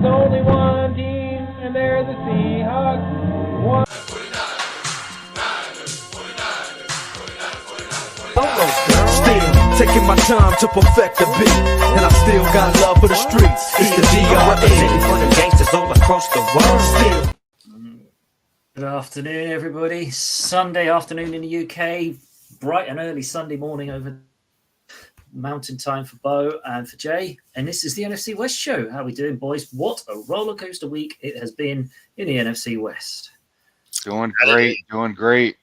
There's only one team, and they're the Seahawks. One. Still taking my time to perfect the beat, and I still got love for the streets. It's the D.R.E. for the gangsters all across the world. Still. Good afternoon, everybody. Sunday afternoon in the UK, bright and early Sunday morning over mountain time for Bo and for Jay. And this is the NFC West Show. How are we doing, boys? What a roller coaster week it has been in the NFC West. Doing great, doing great.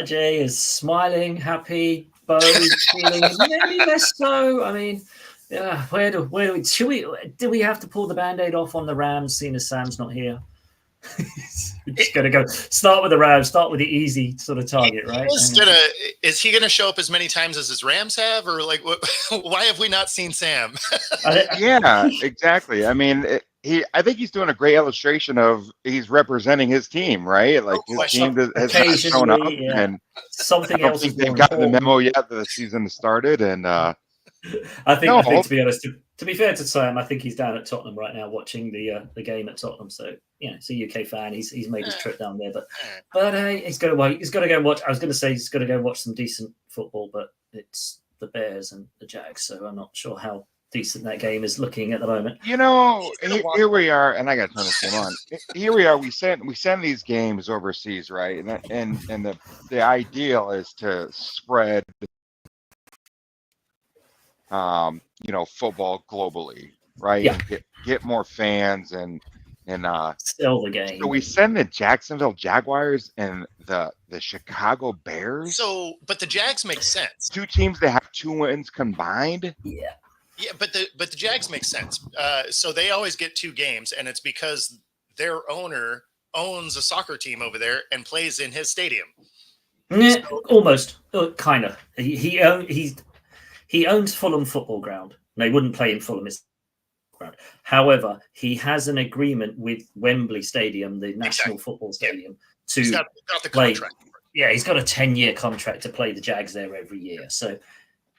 Jay is smiling, happy. Bo is feeling maybe less so. I mean, yeah, do we have to pull the Band-Aid off on the Rams, seeing as Sam's not here? We're just gonna go start with the Rams, start with the easy sort of target, right? Is he gonna show up as many times as his Rams have, or like why have we not seen Sam? Yeah, exactly. I mean, I think he's doing a great illustration of he's representing his team, right? Like his team has not shown up, and something else. They've gotten the memo yet that the season has started, and I think to be honest, to be fair to Sam, I think he's down at Tottenham right now watching the game at Tottenham. So he's a UK fan. He's made his trip down there, but he's got to go watch. I was going to say he's got to go watch some decent football, but it's the Bears and the Jags, so I'm not sure how decent that game is looking at the moment. Here we are, and I got to turn this one on. Here we are. We send these games overseas, right? And the ideal is to spread, football globally, right? Yeah. And get more fans and still the game. So we send the Jacksonville Jaguars and the Chicago Bears. But the Jags make sense. Two teams that have 2 wins combined. Yeah. Yeah, but the Jags make sense. So they always get 2 games, and it's because their owner owns a soccer team over there and plays in his stadium. Almost, kind of. He owns Fulham Football Ground. They wouldn't play in Fulham ground. However, he has an agreement with Wembley Stadium, the National Football Stadium, to got the play. contract. Yeah, he's got a 10-year contract to play the Jags there every year. So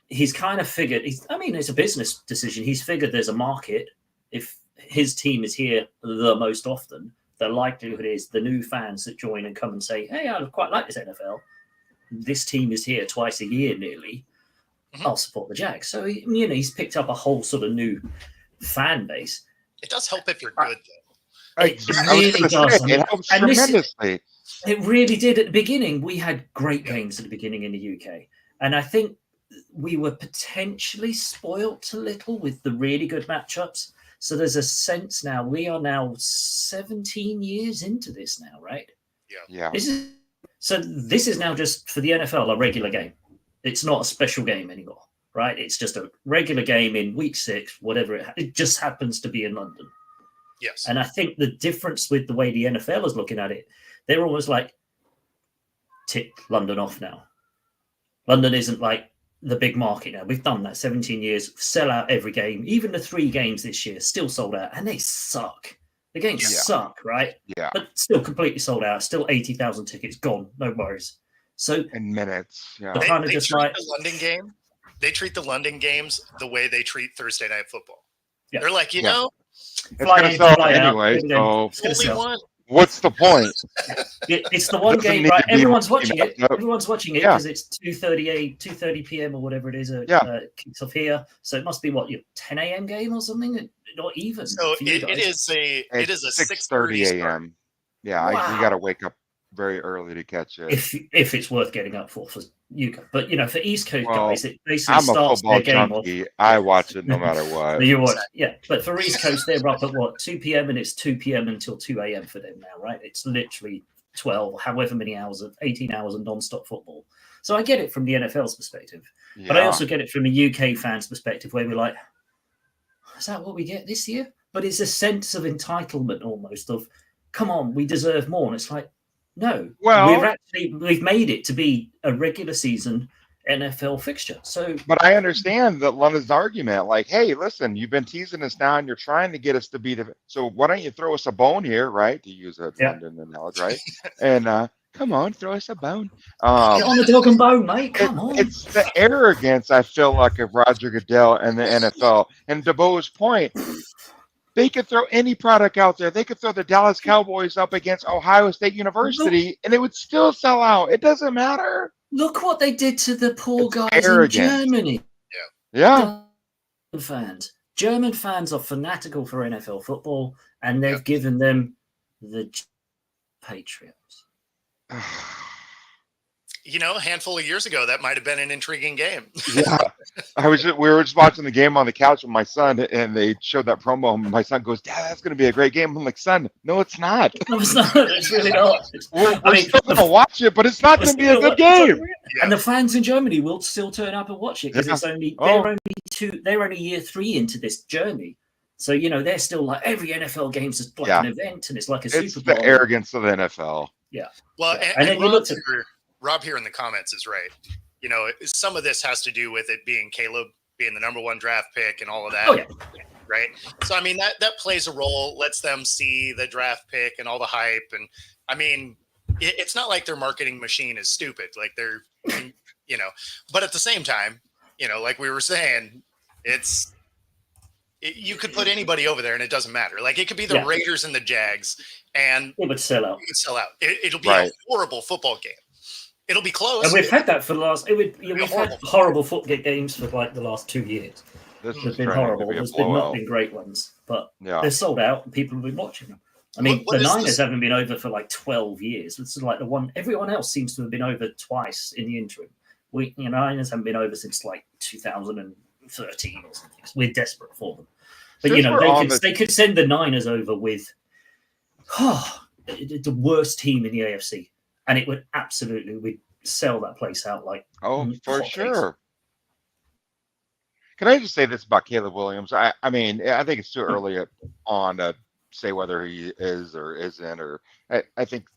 he's kind of figured. It's a business decision. He's figured there's a market. If his team is here the most often, the likelihood is the new fans that join and come and say, "Hey, I quite like this NFL. This team is here twice a year, nearly. I'll support the Jags." So he's picked up a whole sort of new fan base. It does help if you're good, though. It really does. It helps tremendously. It really did at the beginning. We had great games at the beginning in the UK, and I think we were potentially spoilt a little with the really good matchups. So there's a sense now we are now 17 years into this now, right? Yeah. This is now just for the NFL a regular game. It's not a special game anymore, right? It's just a regular game in week 6, whatever it just happens to be in London. Yes. And I think the difference with the way the NFL is looking at it, they're almost like tick London off now. London isn't like the big market now. We've done that 17 years, sell out every game. Even the 3 games this year still sold out, and they suck. The games suck, right? Yeah. But still completely sold out. Still 80,000 tickets gone. No worries. So in minutes, yeah. They kind of just like the London game. They treat the London games the way they treat Thursday night football. Yeah. They're like, it's going to sell anyway. Only So one. what's the point? It's the one game, right? Everyone's watching it. Everyone's watching it because it's 2:30 p.m. or whatever it is. Kicks off here, so it must be 10 a.m. game or something. Not even. So it is a 6:30 a.m. Yeah, wow. You got to wake up very early to catch it. If it's worth getting up for you, but for East Coast guys, it basically I'm starts a football their game junkie. I watch it no matter what. You watch, but for East Coast, they're up at 2 p.m. and it's 2 p.m. until 2 a.m. for them now, right? It's literally 12, however many hours of 18 hours of non-stop football. So I get it from the NFL's perspective, but I also get it from the UK fans' perspective, where we're like, is that what we get this year? But it's a sense of entitlement almost of, come on, we deserve more. And it's like, no, we've made it to be a regular season NFL fixture. So, but I understand that London's argument, like, hey, listen, you've been teasing us now, and you're trying to get us to be the. So why don't you throw us a bone here, right? To use a London analogy, right? And come on, throw us a bone. Get on the dog and bone, mate. Come on. It's the arrogance I feel like of Roger Goodell and the NFL. And to Bo's point, They could throw any product out there. They could throw the Dallas Cowboys up against Ohio State University, and it would still sell out. It doesn't matter. Look what they did to the poor It's guys arrogant. in Germany. Yeah. German fans are fanatical for NFL football, and they've given them the Patriots. A handful of years ago, that might have been an intriguing game. Yeah. We were just watching the game on the couch with my son, and they showed that promo, and my son goes, "Dad, that's going to be a great game." I'm like, "Son, no, it's not. No, it's not. It's really not. We're still going to watch it, but it's not going to be a good game." Yeah. And the fans in Germany will still turn up and watch it because it's only they're only year 3 into this journey. So they're still like every NFL game's just like an event, and it's like a It's Super Bowl. the arrogance of the NFL. Yeah. Well, and then you looked at Rob here in the comments is right. Some of this has to do with it being Caleb being the number 1 draft pick and all of that. Oh, yeah. Right. So, I mean, that plays a role, lets them see the draft pick and all the hype. And I mean, it's not like their marketing machine is stupid. Like they're, but at the same time, like we were saying, you could put anybody over there and it doesn't matter. Like it could be the Raiders and the Jags and it would sell out. It would sell out. It'll be a horrible football game. It'll be close. And we've had that for the last. We've had horrible football games for like the last 2 years. They've been horrible. There's not been great ones, but they're sold out and people have been watching them. I mean, the Niners haven't been over for like 12 years. It's like the one. Everyone else seems to have been over twice in the interim. Niners haven't been over since like 2013 or something. We're desperate for them. But they could send the Niners over with the worst team in the AFC. And it would we'd sell that place out like for sure. Can I just say this about Caleb Williams? I mean, I think it's too early on to say whether he is or isn't. Or I think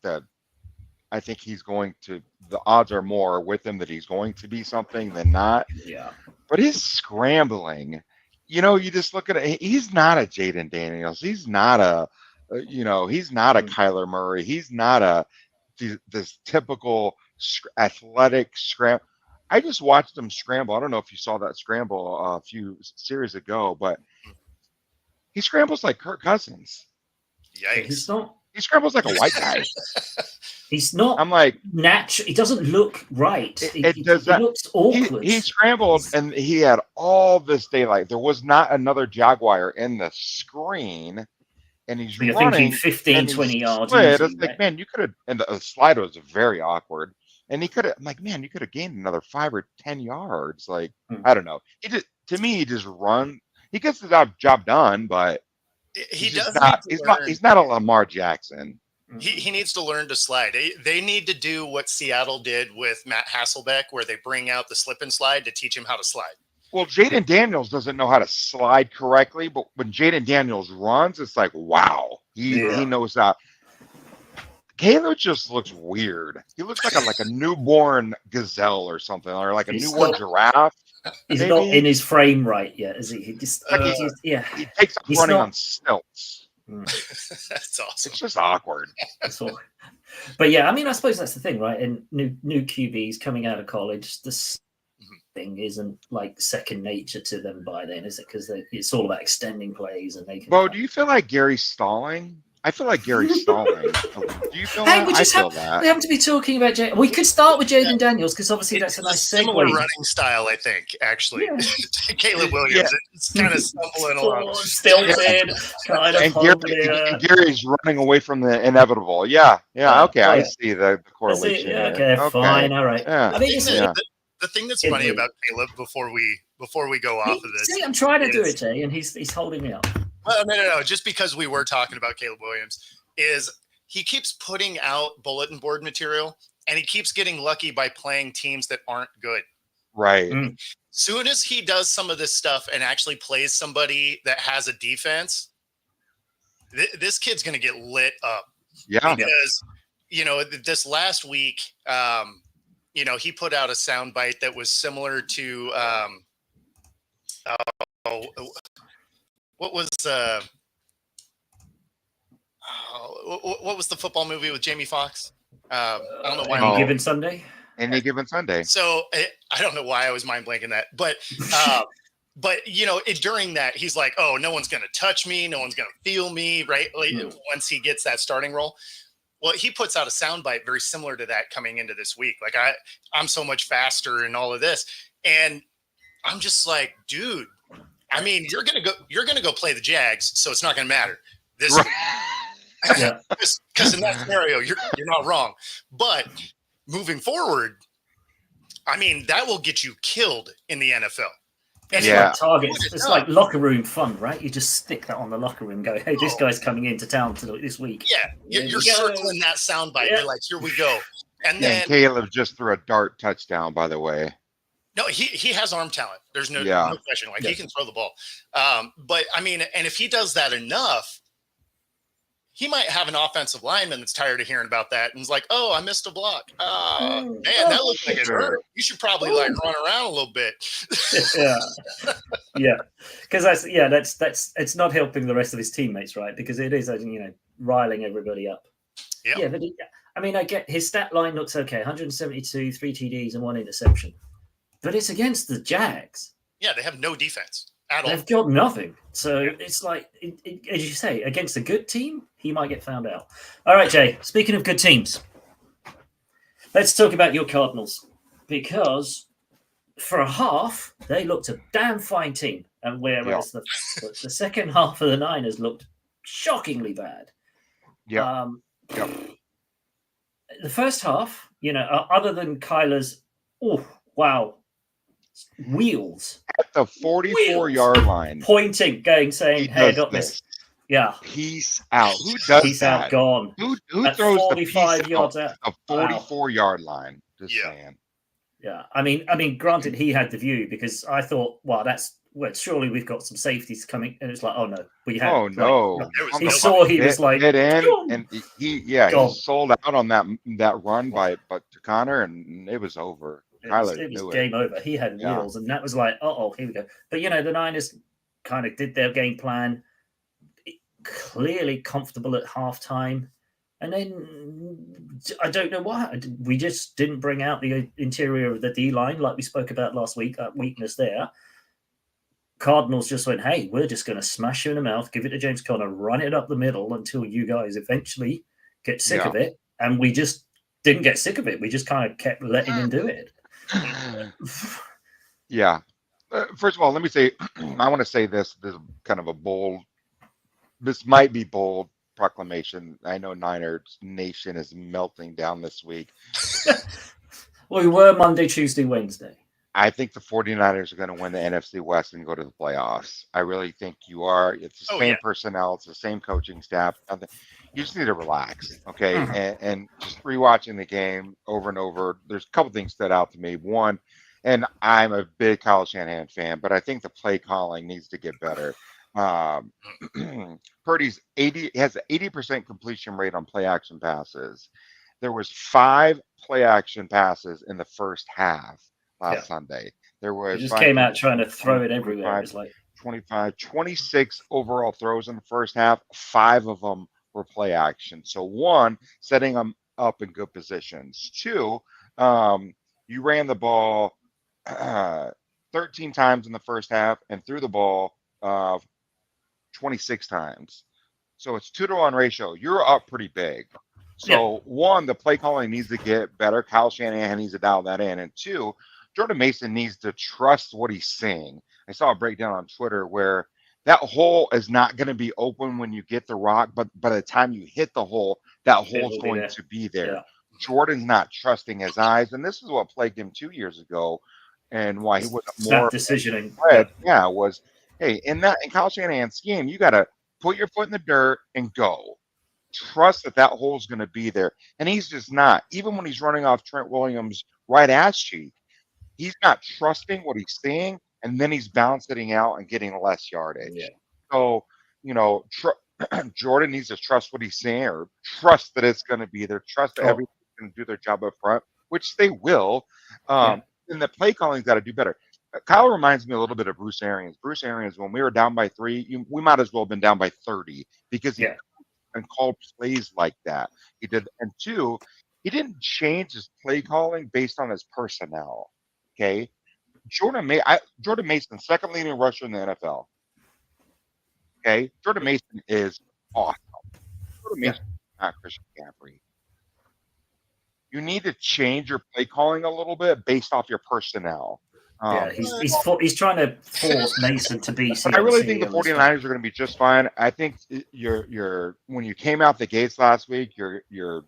he's going to. The odds are more with him that he's going to be something than not. Yeah. But his scrambling, you just look at it. He's not a Jaden Daniels. He's not a, he's not a Kyler Murray. He's not this typical athletic scramble. I just watched him scramble. I don't know if you saw that scramble a few series ago, but he scrambles like Kirk Cousins. Yikes. He scrambles like a white guy. He's not. I'm like natural. He doesn't look right. It looks awkward. He scrambled and he had all this daylight. There was not another Jaguar in the screen. And he's running 15, 20 yards. It's like, man, you could have, and the slide was very awkward. And he could have, I'm like, man, you could have gained another 5 or 10 yards. Like, I don't know. He just run. He gets the job done, but he's not a Lamar Jackson. He needs to learn to slide. They need to do what Seattle did with Matt Hasselbeck, where they bring out the slip and slide to teach him how to slide. Well, Jaden Daniels doesn't know how to slide correctly, but when Jaden Daniels runs, it's like, wow, he knows that. Caleb just looks weird. He looks like a newborn gazelle or something, or like a newborn giraffe. He's not in his frame right yet, is he? He just he takes up running on stilts. That's awesome. It's just awkward. But yeah, I mean, I suppose that's the thing, right? And new QBs coming out of college, this thing isn't like second nature to them by then, is it? Because it's all about extending plays and they can. Well, do you feel like Gary's stalling? I feel like Gary's stalling. Do you feel that? I feel that. We happen to be talking about we could start with Jaden Daniels because obviously that's a nice similar segue. running style, I think, actually. Caleb Williams is kind of stumbling along. Still in, kind of. And Gary's running away from the inevitable. Yeah. Okay, I see the correlation. Okay, fine, all right. Yeah. I think the thing that's funny about Caleb before we go off of this. See, I'm trying to do it, Jay, and he's holding me up. Well, no. Just because we were talking about Caleb Williams, is he keeps putting out bulletin board material, and he keeps getting lucky by playing teams that aren't good. Right. Soon as he does some of this stuff and actually plays somebody that has a defense, this kid's going to get lit up. Yeah. Because, this last week, he put out a soundbite that was similar to what was the football movie with Jamie Foxx? I don't know why. Any Given Sunday. Any Given Sunday. So I don't know why I was mind blanking that, but but during that, he's like, "Oh, no one's gonna touch me, no one's gonna feel me," right? Like, once he gets that starting role. Well, he puts out a soundbite very similar to that coming into this week. Like, I'm so much faster and all of this, and I'm just like, dude. I mean, you're gonna go play the Jags, so it's not gonna matter. This, because in that scenario, you're not wrong. But moving forward, I mean, that will get you killed in the NFL. It's like targets. It's like locker room fun, right? You just stick that on the locker room. Go, hey, this guy's coming into town this week. Yeah, you're circling that soundbite. You're like, here we go. And then Caleb just threw a dart touchdown, by the way. No, he has arm talent. There's no question. Like, he can throw the ball. But I mean, and if he does that enough, he might have an offensive lineman that's tired of hearing about that and is like, "Oh, I missed a block. Man, that looks like it hurt. You should probably run around a little bit." Because that's it's not helping the rest of his teammates, right? Because it is, riling everybody up. Yeah, but I mean, I get his stat line looks okay: 172, 3 TDs, and 1 interception. But it's against the Jags. Yeah, they have no defense at all. They've got nothing. So it's like, as you say, against a good team, he might get found out. All right, Jay, speaking of good teams, let's talk about your Cardinals. Because for a half, they looked a damn fine team. And whereas the second half of the Niners looked shockingly bad. The first half, other than Kyler's, wheels at the 44-yard line, pointing, saying, "Hey, I got this." Yeah, peace out. Who does peace that? Out, gone. Who throws 45 yards out a 44-yard line? Just saying. Yeah, I mean, granted, he had the view because I thought, surely we've got some safeties coming, and it's like, oh no, we had. Oh no! He saw, he was like, get in, and he sold out on that run by to Connor, and it was over. It was game over. He had wheels, and that was like, here we go. But the Niners kind of did their game plan, clearly comfortable at halftime, and then I don't know why we just didn't bring out the interior of the D line like we spoke about last week. That weakness there. Cardinals just went, hey, we're just going to smash you in the mouth, give it to James Conner, run it up the middle until you guys eventually get sick of it, and we just didn't get sick of it. We just kind of kept letting him do it. First of all, let me say, I want to say this is kind of this might be bold proclamation. I know Niners Nation is melting down this week. We were Monday, Tuesday, Wednesday. I think the 49ers are going to win the NFC West and go to the playoffs. I really think you are. It's the same personnel. It's the same coaching staff. You just need to relax, okay? And just rewatching the game over and over, there's a couple things stood out to me. One, and I'm a big Kyle Shanahan fan, but I think the play calling needs to get better. Purdy's has an 80% completion rate on play action passes. There was 5 play action passes in the first half last Sunday. There was he just came out trying to throw it everywhere. It was like 26 overall throws in the first half. 5 of them were play action. So 1, setting them up in good positions. 2, you ran the ball 13 times in the first half and threw the ball 26 times. So it's 2-to-1 ratio. You're up pretty big. So 1, the play calling needs to get better. Kyle Shanahan needs to dial that in. And 2, Jordan Mason needs to trust what he's seeing. I saw a breakdown on Twitter where that hole is not going to be open when you get the rock, but by the time you hit the hole, that hole's going to be there. Yeah. Jordan's not trusting his eyes, and this is what plagued him 2 years ago, and why he was more decisioning. Was in Kyle Shanahan's scheme, you got to put your foot in the dirt and go. Trust that hole's going to be there, and he's just not. Even when he's running off Trent Williams' right ass cheek, he's not trusting what he's seeing, and then he's bouncing out and getting less yardage. Yeah. So, Jordan needs to trust what he's seeing, or trust that it's going to be there, trust that everyone's going to do their job up front, which they will. And the play calling's got to do better. Kyle reminds me a little bit of Bruce Arians. Bruce Arians, when we were down by 3, we might as well have been down by 30 because he and called plays like that. He did. And 2, he didn't change his play calling based on his personnel. Okay. Jordan Mason, second leading rusher in the NFL. Okay, Jordan Mason is awesome. Jordan Mason is not Christian McCaffrey. You need to change your play calling a little bit based off your personnel. He's trying to force Mason to be CMC. I really think the 49ers are going to be just fine. I think your when you came out the gates last week, your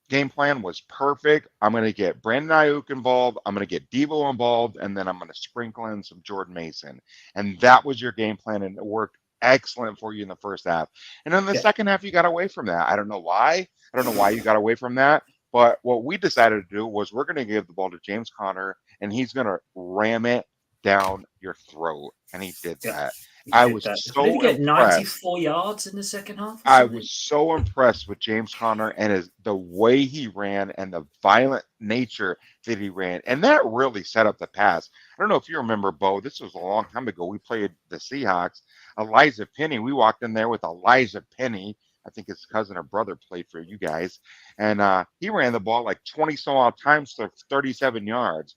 game plan was perfect. I'm going to get Brandon Ayuk involved. I'm going to get Devo involved, and then I'm going to sprinkle in some Jordan Mason. And that was your game plan, and it worked excellent for you in the first half. And then the second half, you got away from that. I don't know why. I don't know why you got away from that. But what we decided to do was we're going to give the ball to James Conner, and he's going to ram it down your throat. And he did that. I was so Did he get impressed. 94 yards in the second half? I was so impressed with James Conner and the way he ran and the violent nature that he ran. And that really set up the pass. I don't know if you remember, Bo, this was a long time ago. We played the Seahawks. Elijah Penny, we walked in there with Elijah Penny. I think his cousin or brother played for you guys. And he ran the ball like 20 some odd times to 37 yards.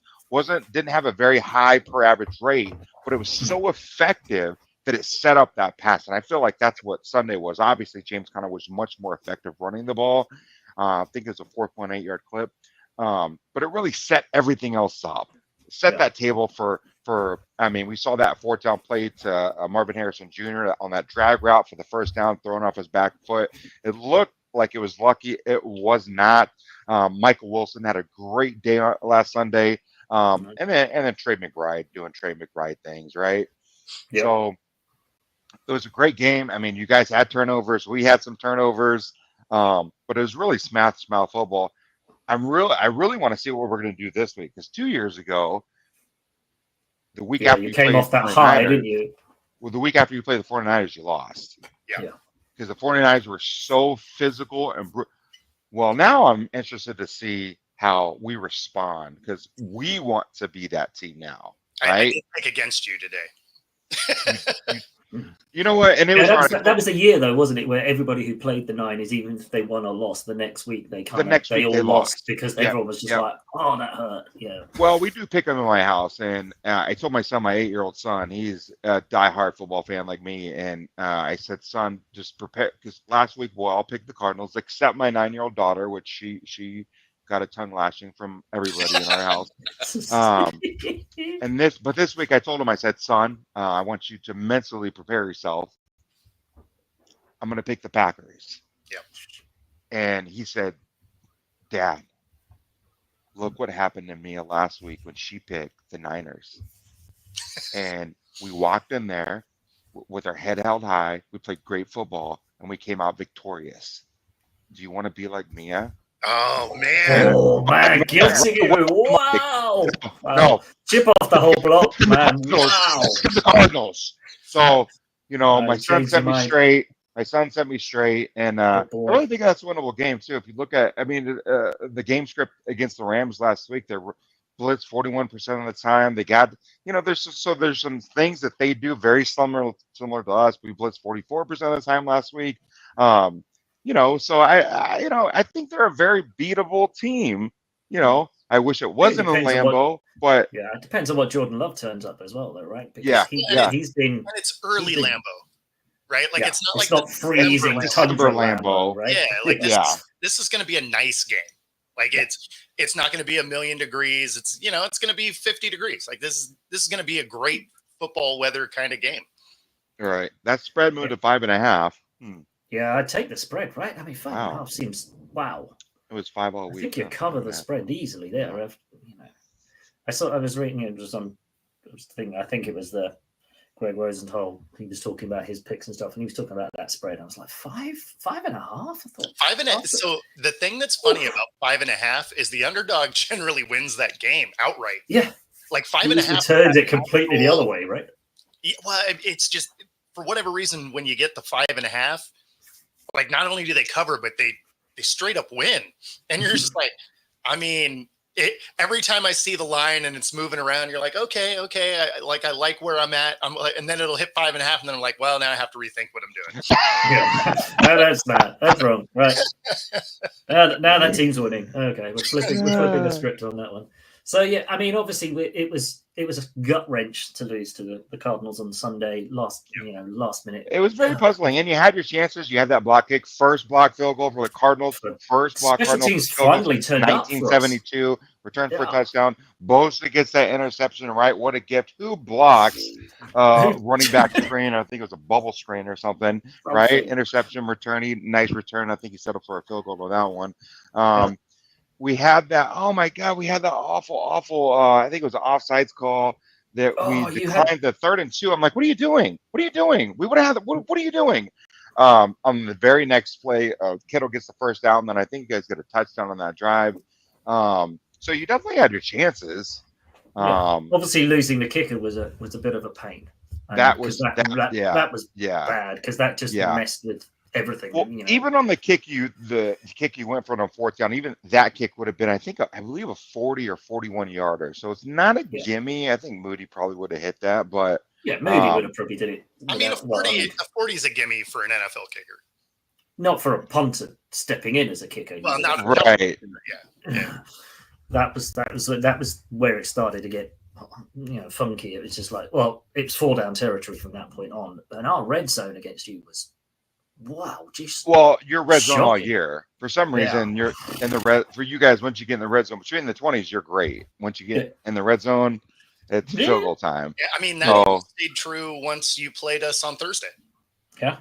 Didn't have a very high per average rate, but it was so effective that it set up that pass. And I feel like that's what Sunday was. Obviously, James Conner was much more effective running the ball. I think it was a 4.8 yard clip. But it really set everything else up. Set that table for we saw that fourth down play to Marvin Harrison Jr. on that drag route for the first down, throwing off his back foot. It looked like it was lucky. It was not. Michael Wilson had a great day last Sunday. And then Trey McBride doing Trey McBride things, right? Yep. So it was a great game. I mean, you guys had turnovers. We had some turnovers. But it was really smash football. I really want to see what we're going to do this week, because 2 years ago, the week after you came off that high, didn't you? Well, the week after you played the 49ers, you lost. Yeah. Because the 49ers were so physical and well, now I'm interested to see how we respond, because we want to be that team now, right? I did pick against you today. You know what? And it that was a year though, wasn't it, where everybody who played the Niners, even if they won or lost, the next week they all lost because everyone was just like, "Oh, that hurt." Yeah. Well, we do pick them in my house, and I told my son, my 8-year-old son, he's a diehard football fan like me, and I said, "Son, just prepare," because last week we'll all pick the Cardinals, except my 9-year-old daughter, which she got a tongue lashing from everybody in our house. But this week I told him, I said, "Son, I want you to mentally prepare yourself. I'm going to pick the Packers." Yep. And he said, "Dad, look what happened to Mia last week when she picked the Niners." And we walked in there with our head held high. We played great football, and we came out victorious. Do you want to be like Mia? Oh man! Oh man, guilty! Wow! No, chip off the whole block, man! Wow! Cardinals. So my son set me straight. My son set me straight, and I really think that's a winnable game too. If you look at, the game script against the Rams last week, they blitzed 41% of the time. They got, there's some things that they do very similar to us. We blitzed 44% of the time last week. So I think they're a very beatable team. I wish it wasn't a Lambeau, but it depends on what Jordan Love turns up as well, though, right? Because he's been. And it's early Lambeau, right? Like it's it's not freezing December Lambeau, right? Yeah, like this is going to be a nice game. Like it's not going to be 1,000,000 degrees. It's it's going to be 50 degrees. Like this is going to be a great football weather kind of game. All right, that spread moved to 5.5. Yeah, I'd take the spread, right? 5.5 seems wow. It was 5 all week. I think you cover the spread easily there. I was reading it was on thing. I think it was the Greg Rosenthal. He was talking about his picks and stuff, and he was talking about that spread. I was like 5.5. I thought 5.5. So the thing that's funny about 5.5 is the underdog generally wins that game outright. Yeah, like 5.5 turns it completely the other way, right? Yeah, well, it's just for whatever reason when you get the 5.5. Like not only do they cover, but they straight up win. And you're just like, every time I see the line and it's moving around, you're like, okay. I like where I'm at. And then it'll hit 5.5. And then I'm like, well, now I have to rethink what I'm doing. No, that's wrong. Right. Now that team's winning. Okay. We're flipping the script on that one. So, obviously it was it was a gut wrench to lose to the Cardinals on Sunday last minute. It was very puzzling, and you had your chances. You had that block kick, first block field goal for the Cardinals, first block Special Cardinals teams field goal finally since turned up for us. 1972, return for a touchdown. Bosa gets that interception right. What a gift! Who blocks running back screen? I think it was a bubble screen or something, right? Interception, return, nice return. I think he settled for a field goal with that one. We had that. Oh my God, we had that awful. I think it was an offsides call. That we declined the 3rd and 2. I'm like, what are you doing? What are you doing? We would have. What are you doing? On the very next play, Kittle gets the first down. Then I think you guys get a touchdown on that drive. So you definitely had your chances. Obviously, losing the kicker was a bit of a pain. That was bad because that just messed with everything. Well, even on the kick you went for on 4th down, even that kick would have been, I believe a 40 or 41 yarder. So it's not a gimme. I think Moody probably would have hit that, but Moody would have probably did it. I mean, a 40 is a gimme for an NFL kicker. Not for a punter stepping in as a kicker. Well, not right. Yeah. That was where it started to get funky. It was just like, well, it's 4 down territory from that point on, and our red zone against you was. Wow, just you're red zone all year. For some reason, you're in the red. For you guys, once you get in the red zone, between the 20s, you're great. Once you get in the red zone, it's field goal time. Yeah, I mean that stayed true once you played us on Thursday. Yeah.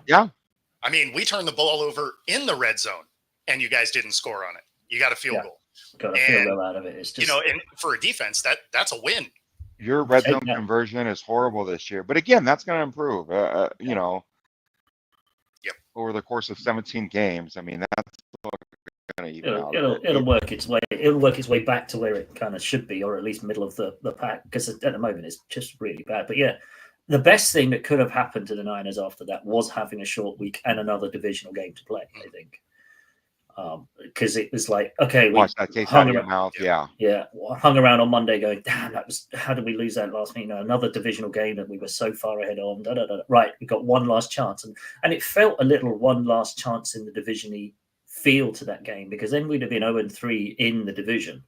I mean, we turned the ball over in the red zone, and you guys didn't score on it. You got a field goal. Got a field goal out of it. It's just and for a defense, that's a win. Your red zone conversion is horrible this year, but again, that's going to improve. Over the course of 17 games, I mean that's going to even out. It'll work its way. It'll work its way back to where it kind of should be, or at least middle of the pack. Because at the moment it's just really bad. But the best thing that could have happened to the Niners after that was having a short week and another divisional game to play. I think because it was like, okay, watch that taste out of your mouth. Hung around on Monday going, damn, how did we lose that last week? Another divisional game that we were so far ahead on. Right, we got one last chance, and it felt a little one last chance in the division-y feel to that game, because then we'd have been 0-3 in the division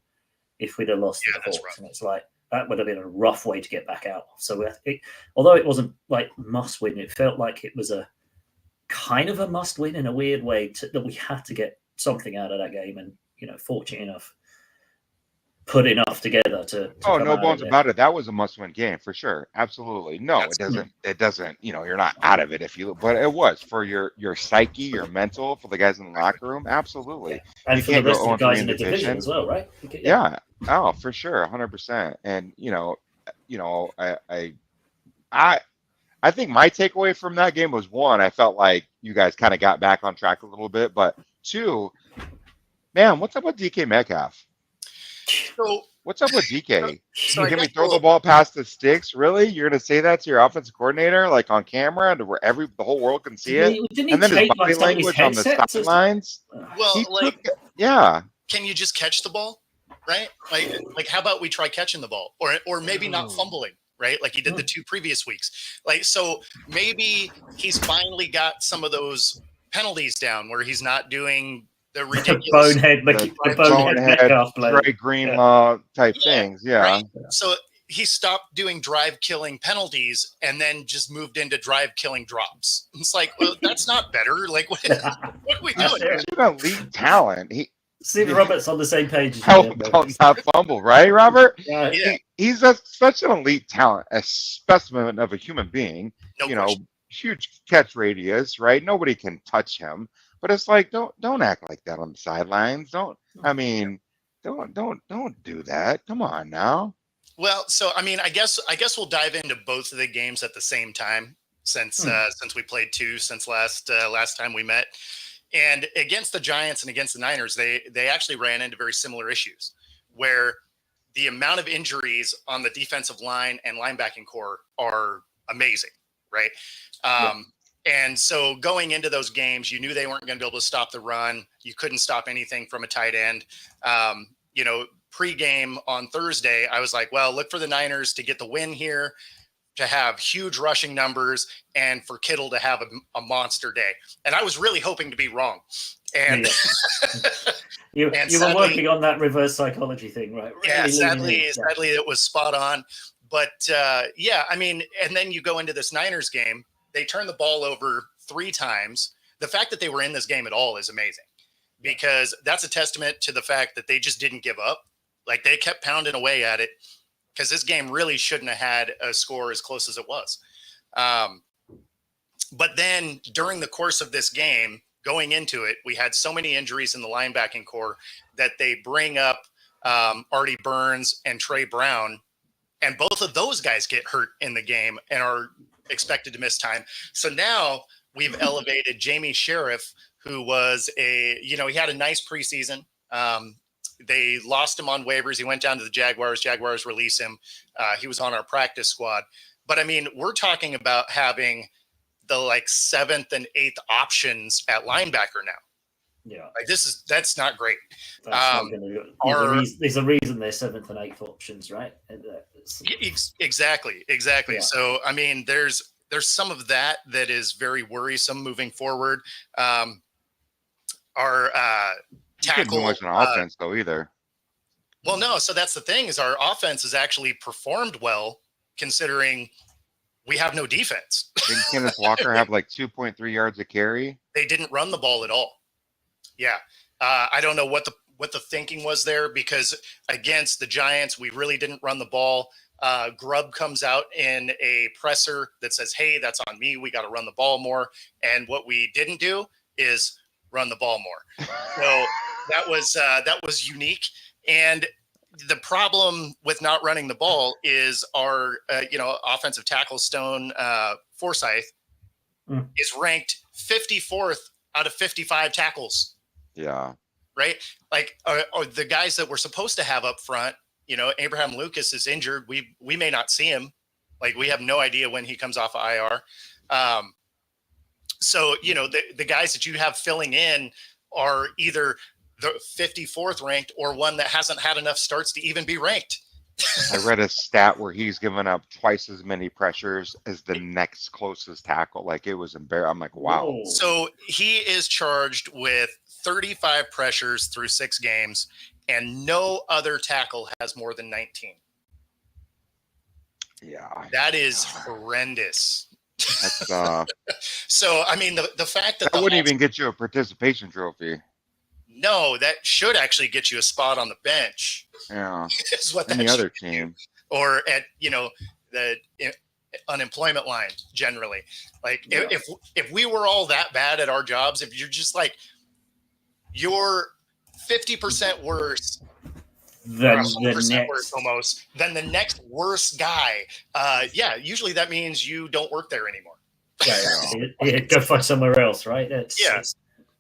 if we'd have lost the Hawks, and it's like that would have been a rough way to get back out. So although it wasn't like must win, it felt like it was a kind of a must win in a weird way that we had to get something out of that game, and fortunate enough put enough together to no bones about it. That was a must-win game for sure. Absolutely. No, it doesn't you're not out of it but it was for your psyche, your mental, for the guys in the locker room. Absolutely. And for the rest of the guys in the division as well, right? Oh, for sure. 100%. And I think my takeaway from that game was, one, I felt like you guys kind of got back on track a little bit, but 2, man, what's up with DK Metcalf? So what's up with DK? Can we throw the ball past the sticks? Really? You're going to say that to your offensive coordinator, like on camera, to where the whole world can see it? And then his body language on the sidelines. Well, can you just catch the ball, right? Like how about we try catching the ball, or maybe not fumbling? Right, like he did the 2 previous weeks. So maybe he's finally got some of those penalties down where he's not doing the ridiculous bonehead Metcalf play, Dre Greenlaw type things. Yeah. Right? So he stopped doing drive killing penalties and then just moved into drive killing drops. It's like, well, that's not better. Like, what are we doing? He's an elite talent. Stephen Roberts on the same page. Don't not fumble, right, Robert? Yeah. He's such an elite talent, a specimen of a human being. No huge catch radius, right? Nobody can touch him. But it's like, don't act like that on the sidelines. Don't do that. Come on now. Well, so I mean, I guess we'll dive into both of the games at the same time since we played 2 since last time we met. And against the Giants and against the Niners, they actually ran into very similar issues where the amount of injuries on the defensive line and linebacking core are amazing, right? And so going into those games, you knew they weren't going to be able to stop the run. You couldn't stop anything from a tight end. Pre-game on Thursday, I was like, well, look for the Niners to get the win here, to have huge rushing numbers, and for Kittle to have a monster day. And I was really hoping to be wrong. And you were working on that reverse psychology thing, right? Really sadly, it was spot on. But yeah, I mean, and then you go into this Niners game, they turn the ball over 3 times. The fact that they were in this game at all is amazing, because that's a testament to the fact that they just didn't give up. Like, they kept pounding away at it, because this game really shouldn't have had a score as close as it was. But then during the course of this game, going into it, we had so many injuries in the linebacking core that they bring up Artie Burns and Trey Brown, and both of those guys get hurt in the game and are expected to miss time. So now we've elevated Jamie Sheriff, who was he had a nice preseason. They lost him on waivers. He went down to the Jaguars. Jaguars release him. He was on our practice squad. But I mean, we're talking about having the 7th and 8th options at linebacker now. Yeah, like that's not great. There's a reason they're 7th and 8th options, right? Exactly. Yeah. So I mean, there's some of that is very worrisome moving forward. Our tackle much an offense though either. Well, no. So that's the thing, is our offense has actually performed well considering we have no defense. Didn't Kenneth Walker have 2.3 yards a carry? They didn't run the ball at all. Yeah. I don't know what the thinking was there, because against the Giants, we really didn't run the ball. Grubb comes out in a presser that says, hey, that's on me. We got to run the ball more. And what we didn't do is run the ball more. So that was unique. And the problem with not running the ball is our, offensive tackle Stone Forsyth is ranked 54th out of 55 tackles. Yeah. Right. Or the guys that we're supposed to have up front, Abraham Lucas is injured. We may not see him. We have no idea when he comes off of IR. So, the guys that you have filling in are either the 54th ranked or one that hasn't had enough starts to even be ranked. I read a stat where he's given up twice as many pressures as the next closest tackle. It was embarrassing. I'm like, wow. Whoa. So he is charged with 35 pressures through 6 games, and no other tackle has more than 19. Yeah. That is horrendous. That's, so, I mean, the fact that wouldn't even get you a participation trophy. No, that should actually get you a spot on the bench. Yeah. Is what any that other team. Or at, the unemployment line generally. If we were all that bad at our jobs, if you're just you're 50% worse than the next worse almost than the next worst guy. Usually that means you don't work there anymore. Yeah, go find somewhere else, right? It's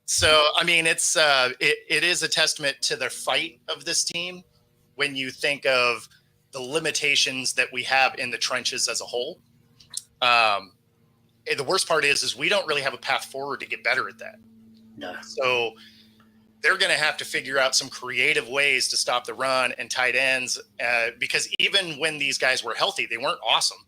So, I mean, it is a testament to the fight of this team when you think of the limitations that we have in the trenches as a whole. The worst part is we don't really have a path forward to get better at that. No. So they're going to have to figure out some creative ways to stop the run and tight ends, because even when these guys were healthy, they weren't awesome.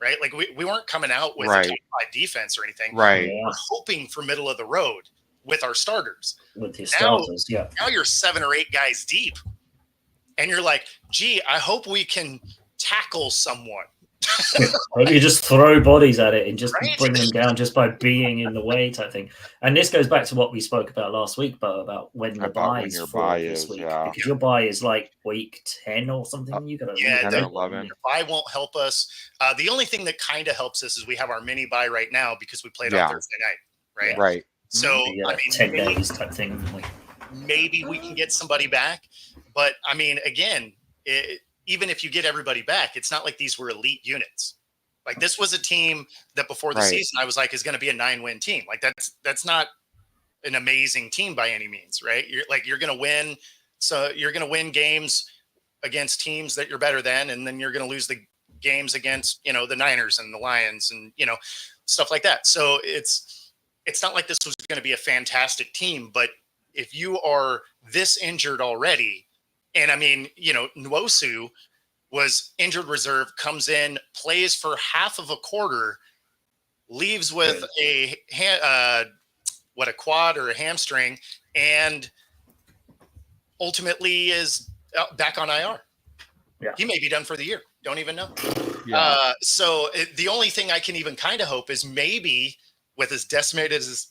Right? We weren't coming out with a top 5 defense or anything. Right. We're hoping for middle of the road with our starters. With his starters, yeah. Now you're 7 or 8 guys deep. And you're like, gee, I hope we can tackle someone. You just throw bodies at it and just bring them down just by being in the way type thing. And this goes back to what we spoke about last week, about when the bye is this week. Yeah. Because your bye is week 10 or something. You got to 11. The bye won't help us. The only thing that kind of helps us is we have our mini bye right now because we played on Thursday night. Right. Right. So, I mean, 10 days type thing. Maybe we can get somebody back. But, I mean, again, even if you get everybody back, it's not like these were elite units. This was a team that before the season I was is going to be a 9-win team. That's not an amazing team by any means, right? You're going to win. So you're going to win games against teams that you're better than, and then you're going to lose the games against, the Niners and the Lions and, stuff like that. So it's not like this was going to be a fantastic team, but if you are this injured already, and I mean, Nwosu was injured reserve, comes in, plays for half of a quarter, leaves with a quad or a hamstring, and ultimately is back on IR. Yeah. He may be done for the year. Don't even know. Yeah. The only thing I can even kind of hope is maybe with as decimated as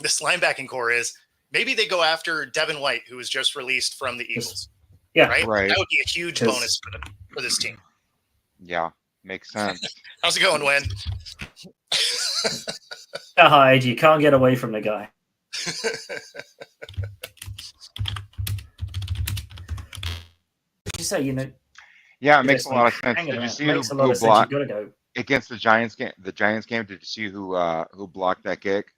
this linebacking core is, maybe they go after Devin White, who was just released from the Eagles. Yeah. Right? Right. That would be a huge bonus for this team. Yeah. Makes sense. How's it going, Wen? Hide, you can't get away from the guy. You say, Yeah, it makes a lot of sense. hang Did on, you it see makes a who lot of sense. blocked You gotta go. against the Giants game? The Giants game. Did you see who blocked that kick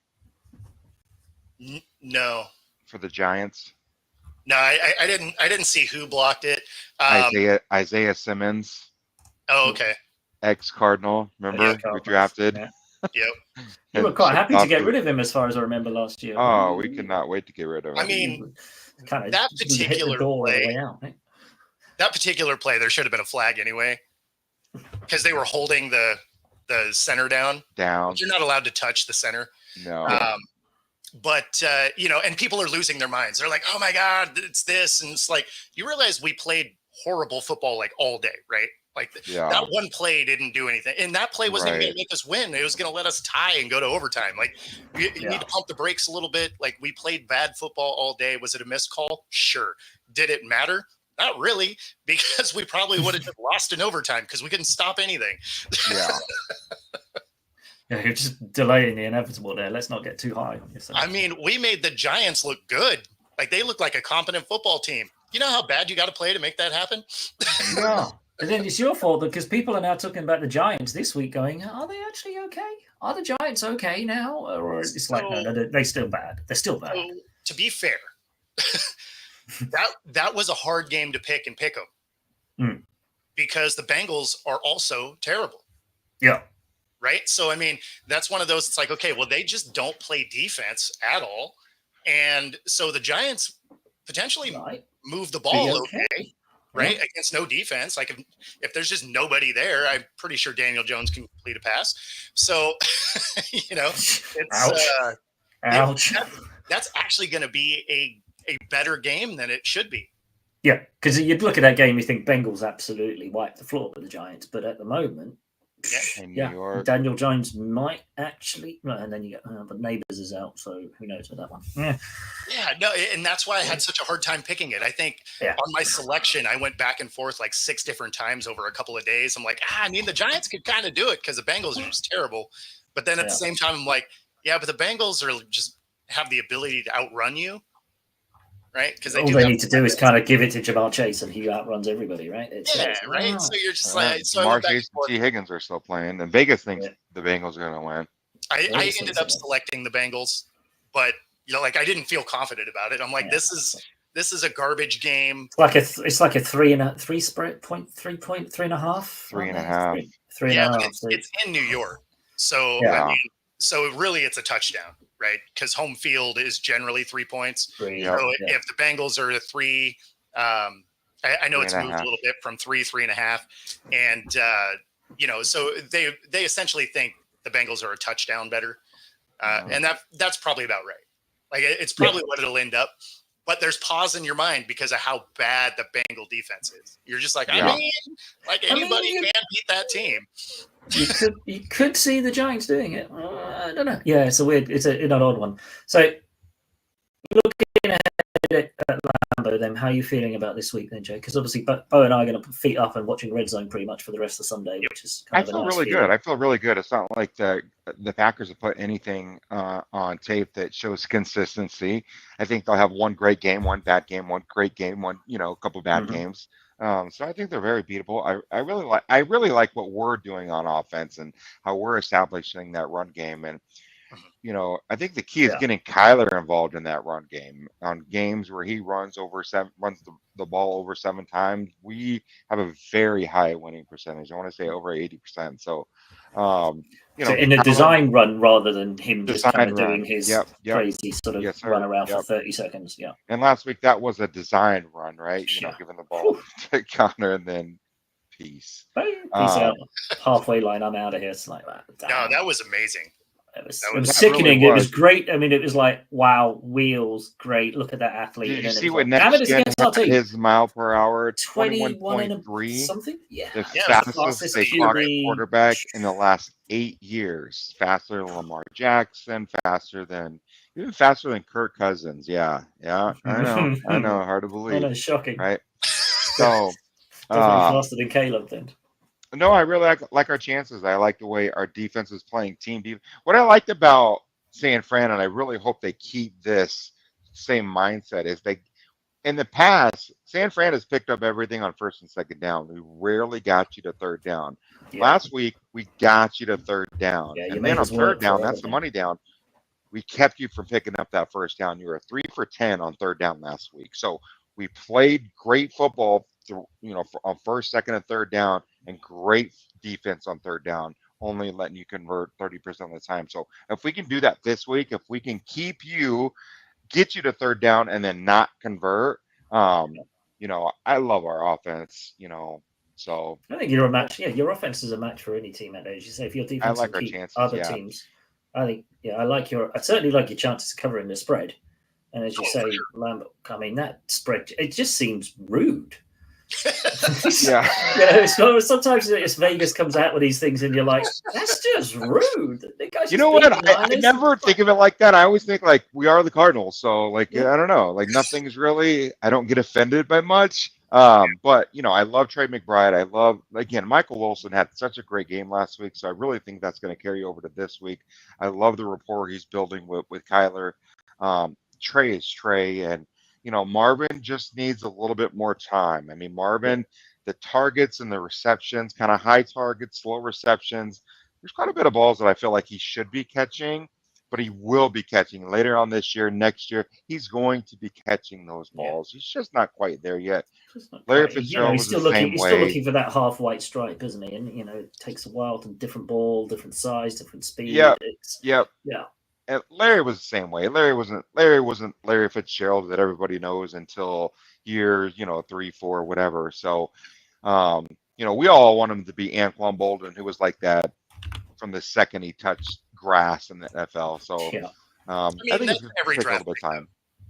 No. for the Giants? No, I didn't see who blocked it. Isaiah Simmons. Oh, okay. Ex-Cardinal, remember, Yeah, we drafted. Yeah. Yep. You were quite happy to get rid of him, as far as I remember last year. Oh, we could not wait to get rid of him. I mean, kind of that hit the particular door on the play. way out, right? That particular play, there should have been a flag anyway, because they were holding the center down. You're not allowed to touch the center. No. But and people are losing their minds. They're like, "Oh my God, it's this," and it's like, you realize we played horrible football like all day, right? Like that one play didn't do anything, and that play wasn't even going to make us win. It was going to let us tie and go to overtime. Like you need to pump the brakes a little bit. Like, we played bad football all day. Was it a missed call? Sure. Did it matter? Not really, because we probably would have just lost in overtime because we couldn't stop anything. Yeah. Yeah, you're just delaying the inevitable there. Let's not get too high on yourself. I mean, we made the Giants look good. Like, they look like a competent football team. You know how bad you got to play to make that happen? Yeah. And then it's your fault, because people are now talking about the Giants this week going, are they actually okay? Are the Giants okay now? Or it's like, no, they're still bad. They're still bad. So, to be fair, that was a hard game to pick and pick them. Because the Bengals are also terrible. Yeah. Right? So, I mean, that's one of those, it's like, okay, well, they just don't play defense at all. And so the Giants potentially move the ball okay, right? Against no defense. Like, if there's just nobody there, I'm pretty sure Daniel Jones can complete a pass. So, it's Ouch. That's actually going to be a better game than it should be. Yeah, because you'd look at that game, you think Bengals absolutely wiped the floor with the Giants, but at the moment, Daniel Jones might actually, and then you get, but Neighbors is out, so who knows with that one. Yeah, no, and that's why I had such a hard time picking it. I think on my selection, I went back and forth like 6 different times over a couple of days. I'm like, I mean, the Giants could kind of do it because the Bengals are just terrible. But then at the same time, I'm like, but the Bengals are just have the ability to outrun you. Right? Because all they need to do is kind of give it to Jamar Chase, and he outruns everybody, right? Right. So you're just like, Jamar Chase and T. Higgins are still playing, and Vegas thinks the Bengals are going to win. I ended up selecting the Bengals, but I didn't feel confident about it. I'm like, this is a garbage game. It's like a 3.5 spread, 3.5. 3.5. 3.5. It's in New York, so I mean, so really it's a touchdown. Right, because home field is generally 3 points. So if the Bengals are a 3, I know it's moved a little bit from 3.5, and so they essentially think the Bengals are a touchdown better, and that's probably about right. Like, it's probably what it'll end up. But there's pause in your mind because of how bad the Bengal defense is. You're just like, I mean, like anybody can beat that team. You could see the Giants doing it. I don't know. Yeah, it's an odd one. So, looking ahead at Lambeau, then, how are you feeling about this week, then, Jay? Because obviously, Bo and I are going to put feet up and watching Red Zone pretty much for the rest of Sunday, which is kind of a nice really feeling. good. I feel really good. It's not like the Packers have put anything on tape that shows consistency. I think they'll have one great game, one bad game, one great game, one a couple bad games. So I think they're very beatable. I really like what we're doing on offense and how we're establishing that run game. And I think the key is getting Kyler involved in that run game. On games where he runs the ball over 7 times, we have a very high winning percentage. I want to say over 80%. So, so in a design run rather than him just kind of doing his crazy sort of run around for 30 seconds. Yeah. And last week that was a design run, right? Giving the ball to Connor and then peace. Peace out. Halfway line, I'm out of here. It's like that. No, that was amazing. It was That was- sickening. really It was was. great. I mean, it was like, wow, wheels, great. Look at that athlete. Did And you then it see was what like, damn it, next it's gen against our had team. his mile per hour? 21 and 21.3. something? Yeah. The Yeah, fastest the they clocked QB. quarterback in the last 8 years. Faster than Lamar Jackson, even faster than Kirk Cousins. Yeah, I know, hard to I believe, know, shocking. right? So, Definitely um, faster than Caleb then. no, I really like our chances. I like the way our defense is playing team defense. What I liked about San Fran, and I really hope they keep this same mindset, is they in the past, San Fran has picked up everything on first and second down. We rarely got you to third down. Yeah. Last week, we got you to third down. Yeah, you And made then on us third work down, for that's the everything. money down. We kept you from picking up that first down. You were 3 for 10 on third down last week. So we played great football, on first, second, and third down, and great defense on third down, only letting you convert 30% of the time. So if we can do that this week, if we can get you to third down and then not convert, I love our offense, so I think you're a match. Yeah, your offense is a match for any team out there. As you say, if your I defense like can our keep chances. other Yeah. teams, I think, I certainly like your chances of covering the spread. And as you say, Lambert, I mean, that spread, it just seems rude. Yeah. Sometimes Vegas comes out with these things and you're like, that's just rude. The guys You just know beat what? the I Niners. never think of it like that. I always think like we are the Cardinals. So I don't know. Like nothing's really, I don't get offended by much. But I love Trey McBride. I love, again, Michael Wilson had such a great game last week. So I really think that's going to carry over to this week. I love the rapport he's building with Kyler. Trey is Trey. And, Marvin just needs a little bit more time. I mean, Marvin, the targets and the receptions, kind of high targets, slow receptions. There's quite a bit of balls that I feel like he should be catching, but he will be catching later on this year, next year. He's going to be catching those balls. He's just not quite there yet. Larry Fitzgerald he's was still the looking. same He's still way. looking for that half white stripe, isn't he? And it takes a while to different ball, different size, different speed. Yep. Yeah. And Larry was the same way. Larry wasn't Larry Fitzgerald that everybody knows until year 3, 4, whatever. So we all want him to be Anquan Bolden, who was like that from the second he touched grass in the NFL. So I think it's every take a draft little bit of time.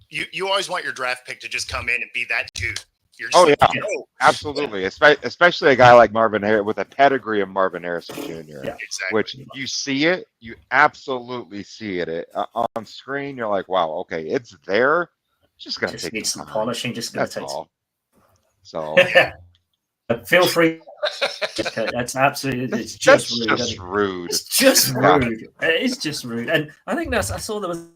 You always want your draft pick to just come in and be that dude. You're Oh just absolutely. Especially a guy like Marvin Harris with a pedigree of Marvin Harrison Jr. exactly. Which you see it, you absolutely see it. On screen, you're like, wow, okay, it's there. It's just gonna take need some time. polishing. Just gonna take all. So feel free. That's absolutely. It's that's just rude. just rude. It's just rude. It's just rude. And I think I saw there was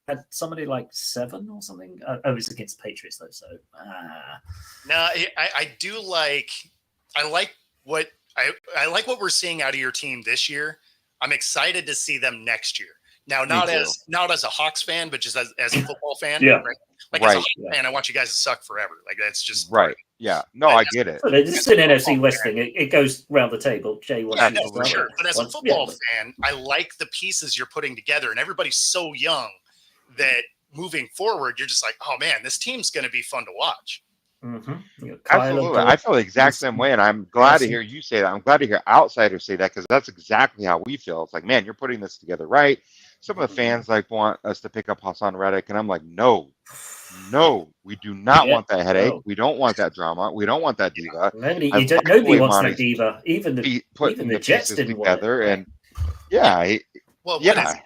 had somebody like 7 or something. It was against Patriots though. So no, I do like. I like what we're seeing out of your team this year. I'm excited to see them next year. Now, not as a Hawks fan, but just as a football fan. Yeah. Right? Like as a Hawks fan, I want you guys to suck forever. Like that's just right. Yeah. No, I get it. It's an NFC West thing. It goes round the table. Jay, for sure. But as a football fan, I like the pieces you're putting together, and everybody's so young that moving forward, you're just like, oh man, this team's going to be fun to watch. Mm-hmm. Absolutely. I feel the exact same way, and I'm glad to hear you say that. I'm glad to hear outsiders say that because that's exactly how we feel. It's like, man, you're putting this together right. Some of the fans want us to pick up Hassan Reddick, and I'm like, no, we do not want that headache. No. We don't want that drama. We don't want that diva. Nobody wants that diva. Even the Jets didn't together, want it. And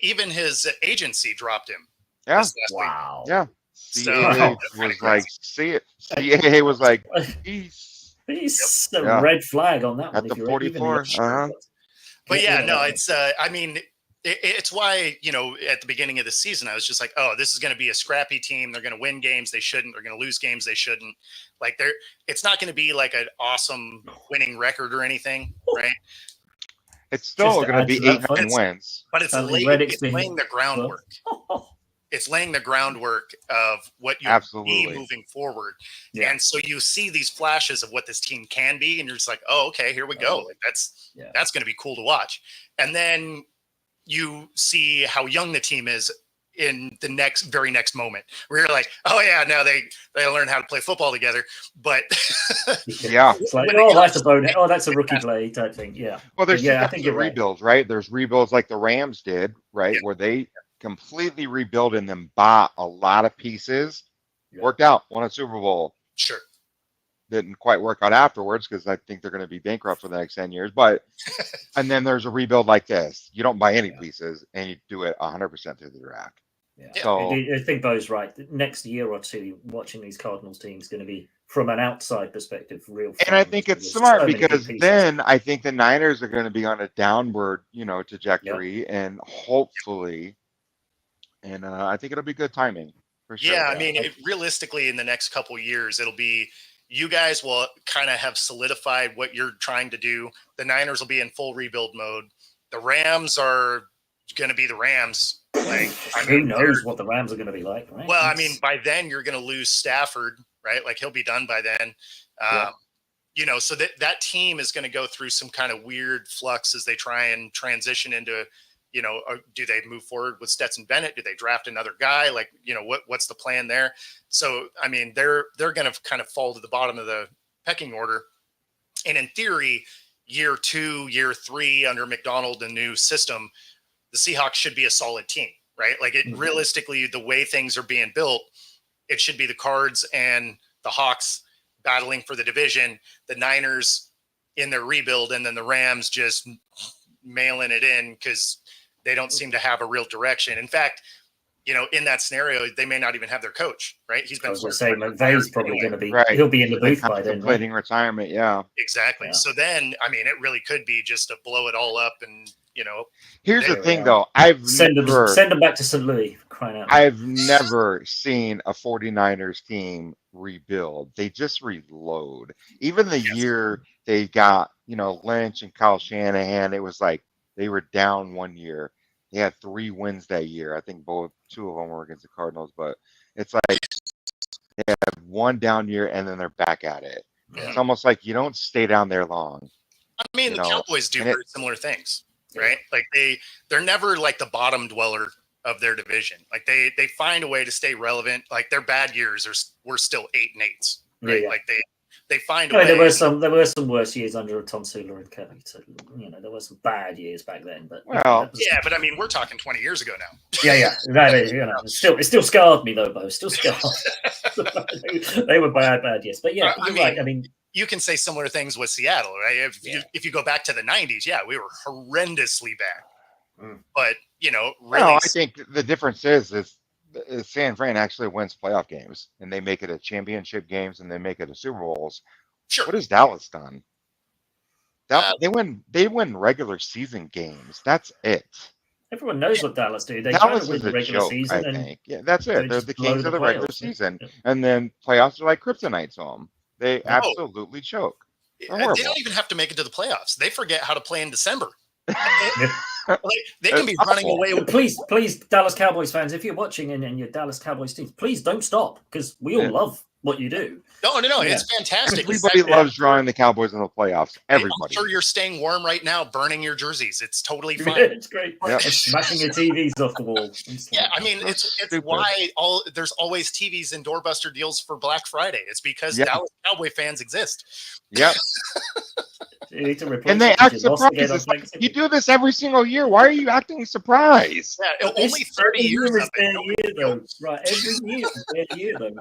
even his agency dropped him. Yeah. Wow. Yeah. CAA was like, see it. CAA was like, he's a red flag on that at one. the 44. But it's. I mean, it's why at the beginning of the season I was just like, oh, this is going to be a scrappy team. They're going to win games they shouldn't. They're going to lose games they shouldn't. Like it's not going to be like an awesome winning record or anything, right? It's still going to be 8-9 wins. But it's laying the groundwork. It's laying the groundwork of what you'll be moving forward. Yeah. And so you see these flashes of what this team can be, and you're just like, oh, okay, here we go. Like that's going to be cool to watch. And then you see how young the team is in the very next moment. We're like, oh yeah, no, they learned how to play football together. But Yeah. It's like, oh, that's a bonus. Oh, that's a rookie play type thing. Yeah. Well, there's But two I types think of you're right. rebuilds, right? There's rebuilds like the Rams did, right? Yeah. Where they completely rebuild and then bought a lot of pieces. Yeah. Worked out, won a Super Bowl. sure. Didn't quite work out afterwards because I think they're going to be bankrupt for the next 10 years. But, and then there's a rebuild like this. You don't buy any pieces and you do it 100% through the draft. Yeah. So, I think Bo's right. The next year or two, watching these Cardinals teams is going to be, from an outside perspective, real fun. and I think it's There's smart so many good because pieces. then I think the Niners are going to be on a downward, trajectory and hopefully, and I think it'll be good timing for sure. Yeah, I mean, realistically, in the next couple years, it'll be you guys will kind of have solidified what you're trying to do. The Niners will be in full rebuild mode. The Rams are going to be the Rams. Like, who knows what the Rams are going to be like, right? Well, I mean, by then you're going to lose Stafford, right? Like he'll be done by then. So that team is going to go through some kind of weird flux as they try and transition into, do they move forward with Stetson Bennett? Do they draft another guy? Like, what's the plan there? So, I mean, they're going to kind of fall to the bottom of the pecking order. And in theory, year 2, year 3 under McDonald, the new system, the Seahawks should be a solid team, right? Like realistically, the way things are being built, it should be the Cards and the Hawks battling for the division, the Niners in their rebuild, and then the Rams just mailing it in because they don't seem to have a real direction. In fact, in that scenario, they may not even have their coach, right? He's been saying McVay's probably going to be, Right. he'll be in the booth by then. Contemplating retirement, yeah. Exactly. Yeah. So then, I mean, it really could be just to blow it all up and, Here's the There thing, though. Send them back to St. Louis, crying out. I've never seen a 49ers team rebuild. They just reload. Even the year they got, Lynch and Kyle Shanahan, it was like they were down one year. They had 3 wins that year. I think 2 of them were against the Cardinals, but it's like they have one down year and then they're back at it. Yeah. It's almost like you don't stay down there long. I mean, the Cowboys do very similar things, right? Like they're never like the bottom dweller of their division. Like they find a way to stay relevant. Like their bad years were still 8 and 8s, right? Yeah. Like they find a way. There were some worse years under Tom Sula and Kelly. So, there were some bad years back then. But but I mean, we're talking 20 years ago now. Yeah. It still scarred me though, Bo. Still scarred. They were bad years. But yeah, you're right. I mean, you can say similar things with Seattle, right? If you go back to the 90s, we were horrendously bad. But really, I think the difference is San Fran actually wins playoff games and they make it a championship games and they make it a Super Bowls. Sure. What has Dallas done? They win regular season games. That's it. everyone knows what Dallas do. They Dallas win is the a regular joke, season. I think. Yeah, that's it. They're the blow kings the of the regular playoffs. season. And then playoffs are like kryptonite to them. They absolutely choke. They don't even have to make it to the playoffs. They forget how to play in December. They can be running away with. Please, Dallas Cowboys fans, if you're watching and you're Dallas Cowboys teams, please don't stop because we all love what you do. No, it's fantastic. Everybody loves drawing the Cowboys in the playoffs. Everybody. I'm sure you're staying warm right now, burning your jerseys. It's totally fine. It's great. Yep. Smashing your TVs off the wall. Yeah, I mean, it's why there's always TVs and doorbuster deals for Black Friday. It's because Dallas Cowboy fans exist. Yep. And they act surprised. It's like, you do this every single year. Why are you acting surprised? Yeah, only 30 years of it. Though. Right, every year is their year, though.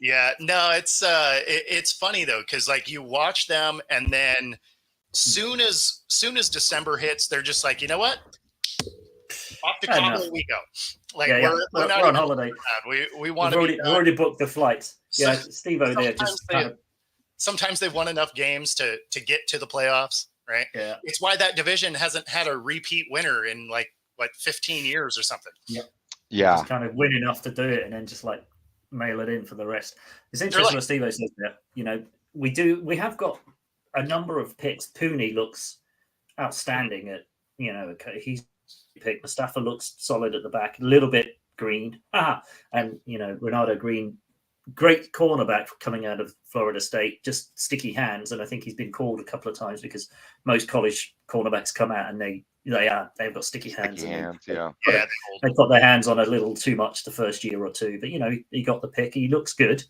Yeah, no, it's funny though, because like you watch them, and then soon as December hits, they're just like, you know what? Off to Cabo we go. Like we're not on holiday. We want to. We've already booked the flights. Yeah, Steve-O there just kind of. Sometimes they've won enough games to get to the playoffs, right? Yeah. It's why that division hasn't had a repeat winner in like 15 years or something. Yeah. Yeah. Just kind of win enough to do it and then just like mail it in for the rest. It's interesting what Steve-O says there. You know, we have got a number of picks. Pooney looks outstanding at, he's picked. Mustafa looks solid at the back, a little bit green. And, Renato Green, great cornerback coming out of Florida State, just sticky hands. And I think he's been called a couple of times because most college cornerbacks come out and they They've got sticky hands. Sticky hands, yeah. They put their hands on a little too much the first year or two, but he got the pick. He looks good.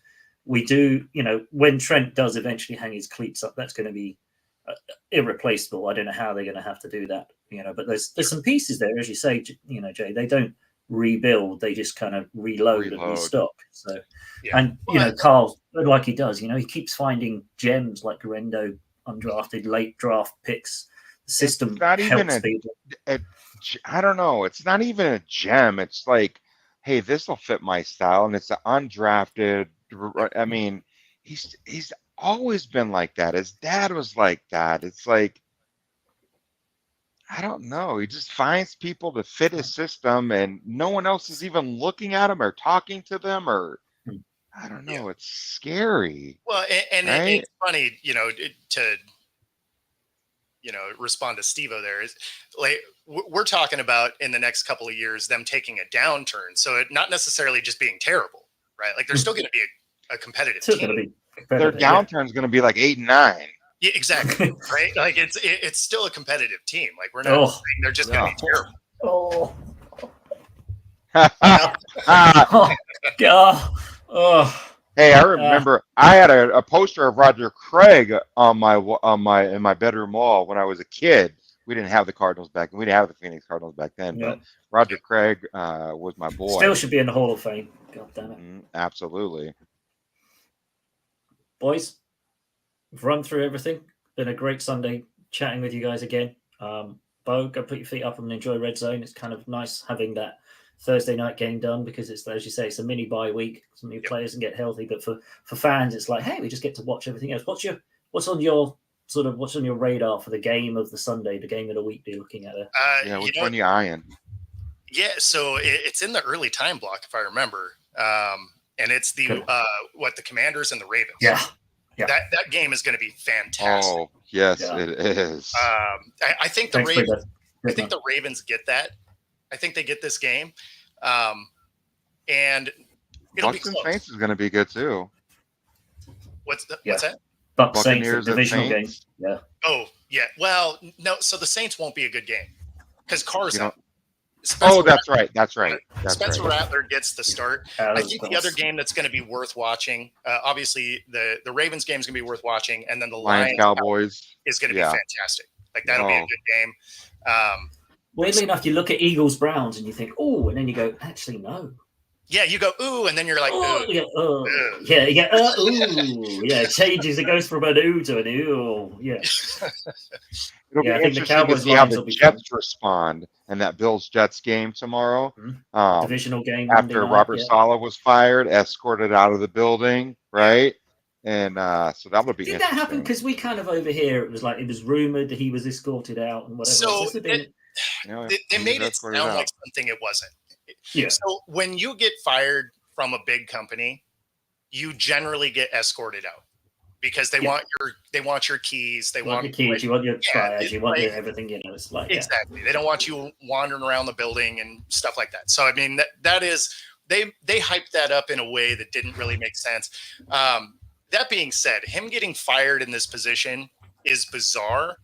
We do, when Trent does eventually hang his cleats up, that's going to be irreplaceable. I don't know how they're going to have to do that, but there's some pieces there, as you say, Jay. They don't rebuild; they just kind of reload and restock. So, and Carl, like he does, he keeps finding gems like Garendo, undrafted late draft picks. The system it's not even I don't know. It's not even a gem. It's like, hey, this will fit my style, and it's an undrafted. I mean, he's always been like that. His dad was like that. It's like, I don't know. He just finds people to fit his system, and no one else is even looking at him or talking to them, or I don't know. It's scary. Well, and right? it's funny, to respond to Steve-O there is like we're talking about in the next couple of years them taking a downturn. So it not necessarily just being terrible, right? Like they're still going to be a competitive team. Their downturn is going to be like 8 and 9. Yeah, exactly. Right. Like it's still a competitive team. Like we're not saying they're just going to be terrible. Oh God. Hey, I remember I had a poster of Roger Craig on in my bedroom wall when I was a kid. We didn't have the Cardinals back then. We didn't have the Phoenix Cardinals back then, but Roger Craig was my boy. Still should be in the Hall of Fame. God damn it. Absolutely. Boys, we've run through everything. Been a great Sunday chatting with you guys again. Bo, go put your feet up and enjoy Red Zone. It's kind of nice having that Thursday night game done because it's, as you say, it's a mini bye week. Some new players can get healthy, but for fans, it's like, hey, we just get to watch everything else. What's on your radar for the game of the Sunday, the game of the week? You're looking at it. Which one you eyeing? Yeah, so it's in the early time block if I remember, and it's the the Commanders and the Ravens. Yeah. That game is going to be fantastic. Oh yes, it is. I think the Ravens. I think the Ravens get that. I think they get this game, and it'll be close. Saints is going to be good too. What's that? Bucks Saints divisional game. Yeah. Oh yeah. Well, no. So the Saints won't be a good game because Carr's out. That's right. Spencer Rattler gets the start. I think the other game that's going to be worth watching, obviously the Ravens game is going to be worth watching, and then the Lions Cowboys is going to be fantastic. Like that'll be a good game. Weirdly enough, you look at Eagles Browns and you think, oh, and then you go, actually no. Yeah, you go ooh, and then you're like, ooh. Ooh. It changes. It goes from an ooh to an ooh. Yeah. It'll be interesting to see how the Jets respond in that Bills-Jets game tomorrow. Divisional game. After Robert Saleh was fired, escorted out of the building, right? And so that would be Did that happen? Because we kind of over here, it was rumored that he was escorted out and whatever. So they made it sound like something it wasn't. Yeah. So when you get fired from a big company, you generally get escorted out because they want your keys. They want your keys. You want your badge. You want your everything. It's like exactly. They don't want you wandering around the building and stuff like that. So I mean that is they hyped that up in a way that didn't really make sense. That being said, him getting fired in this position is bizarre.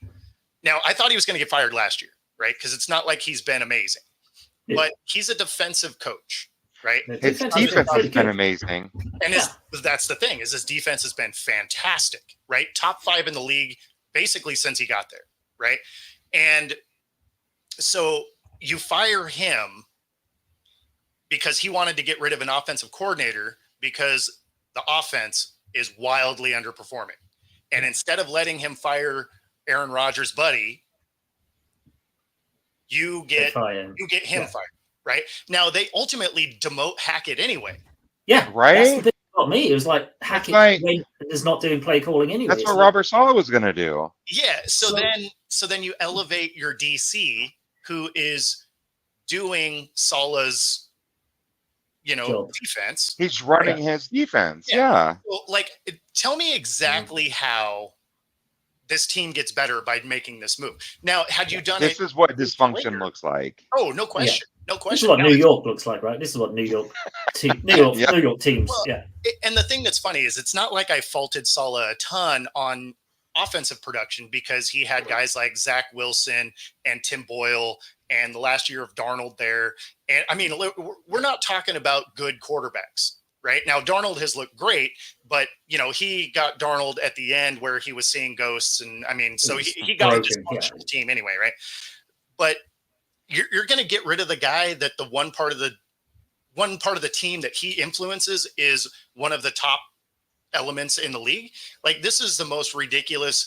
Now I thought he was going to get fired last year, right? Because it's not like he's been amazing. But he's a defensive coach, right? His defense has been amazing. And that's the thing, is his defense has been fantastic, right? Top 5 in the league basically since he got there, right? And so you fire him because he wanted to get rid of an offensive coordinator because the offense is wildly underperforming. And instead of letting him fire Aaron Rodgers' buddy, you get him fired, right? Now they ultimately demote Hackett anyway. Yeah, right. That's the thing about me. It was like Hackett is not doing play calling anyway. That's what Robert Saleh was going to do. Yeah. So then you elevate your DC, who is doing Saleh's, defense. He's running his defense. Yeah. Well, tell me exactly how this team gets better by making this move. Now, had you done this is what dysfunction looks like. Oh, no question. No question. This is what New York looks like, right? This is what New York teams. Well, and the thing that's funny is it's not like I faulted Saleh a ton on offensive production because he had guys like Zach Wilson and Tim Boyle and the last year of Darnold there. And I mean, we're not talking about good quarterbacks right now. Darnold has looked great, but he got Darnold at the end where he was seeing ghosts. And I mean, so he got a dysfunctional team anyway. Right. But you're going to get rid of the guy that the one part of the team that he influences is one of the top elements in the league. Like, this is the most ridiculous,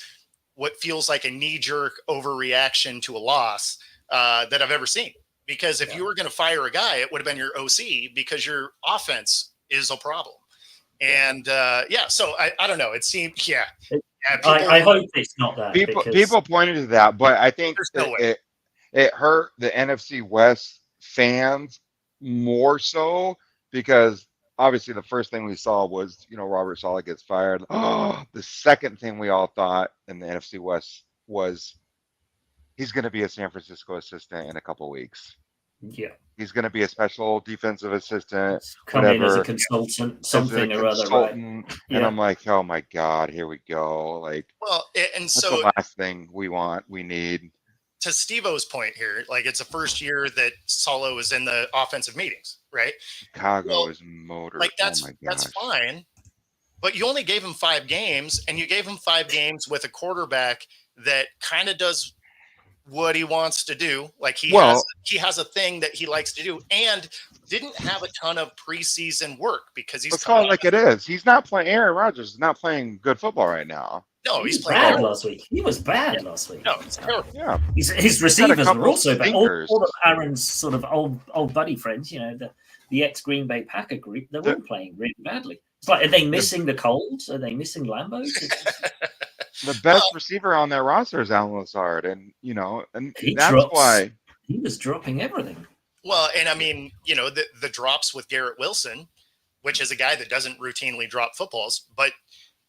what feels like a knee-jerk overreaction to a loss that I've ever seen. Because if you were going to fire a guy, it would have been your OC, because your offense is a problem. And so I don't know. It seemed, I hope it's not that. People pointed to that, but I think it hurt the NFC West fans more so because obviously the first thing we saw was, Robert Saleh gets fired. Oh, the second thing we all thought in the NFC West was he's going to be a San Francisco assistant in a couple of weeks. Yeah. He's going to be a special defensive assistant. Come in as a consultant, something or other, right? And I'm like, oh my God, here we go. Like, well, and that's so the last thing we need. To Steve-O's point here, like, it's the first year that Solo is in the offensive meetings, right? Chicago is motor. Like, that's fine, but you only gave him 5 games, and you gave him 5 games with a quarterback that kind of does what he wants to do. Like, he has a thing that he likes to do, and didn't have a ton of preseason work because he's. Let's call it like it is. He's not playing. Aaron Rodgers is not playing good football right now. No, he's bad last week. He was bad last week. No, it's terrible. Yeah, his receivers were also bad. All of Aaron's sort of old buddy friends, the ex Green Bay Packer group, they're all playing really badly. It's like, are they missing the Colts? Are they missing Lambo? The best receiver on their roster is Alan Lazard, and why he was dropping everything. Well, and I mean, the drops with Garrett Wilson, which is a guy that doesn't routinely drop footballs, but